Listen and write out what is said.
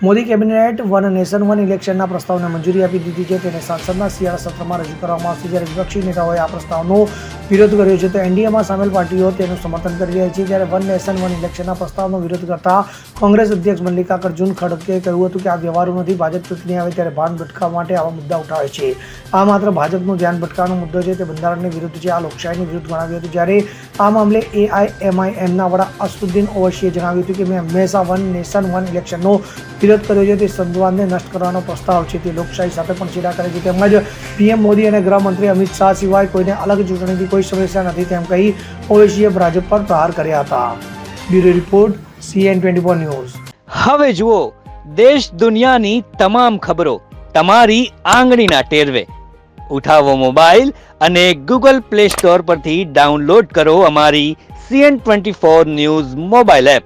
Modi cabinet one nation one ઇલેક્શનના પ્રસ્તાવને મંજૂરી આપી દીધી છે. તેને સંસદના શિયાળા સત્રમાં રજૂ કરવામાં આવશે. જ્યારે વિપક્ષી નેતાઓએ આ પ્રસ્તાવનો વિરોધ કર્યો છે તો એનડીએમાં સામેલ પાર્ટીઓ તેનું સમર્થન કરી રહી છે. જ્યારે વન નેશન વન ઇલેક્શનના પ્રસ્તાવનો વિરોધ કરતા કોંગ્રેસ અધ્યક્ષ મલ્લિકાર્જુન ખડગેએ કહ્યું હતું કે આ વ્યવહારુ નથી. ભાજપ ચૂંટણી આવે ત્યારે ભાન ભટકાવવા માટે આવા મુદ્દા ઉઠાવે છે. આ માત્ર ભાજપનું ધ્યાન ભટકાવવાનો મુદ્દો છે. તે બંધારણની વિરુદ્ધ છે. આ લોકશાહીની વિરુદ્ધ ગણાવ્યું હતું. જ્યારે આ મામલે એઆઈએમઆઈએમના વડા અસદુદ્દીન ઓવૈસીએ જણાવ્યું હતું કે મેં હંમેશા વન નેશન વન ઇલેક્શનનો વિરોધ કર્યો છે. તે સંવાદને નષ્ટ કરવાનો પ્રસ્તાવ છે. તે લોકશાહી સાથે પણ છેડા કરે છે. તેમજ પીએમ મોદી અને ગૃહમંત્રી અમિત શાહ સિવાય કોઈને અલગ ચૂંટણીથી કોઈ સમસ્યા નથી તેમ કહી ઓવૈસીએ ભાજપ પર પ્રહાર કર્યા હતા. Bureau report CN24 news. હવે જુઓ દેશ દુનિયાની તમામ ખબરો તમારી આંગળીના ટેરવે. ઉઠાવો મોબાઈલ અને Google Play Store પરથી ડાઉનલોડ કરો અમારી CN24 ન્યૂઝ મોબાઈલ એપ.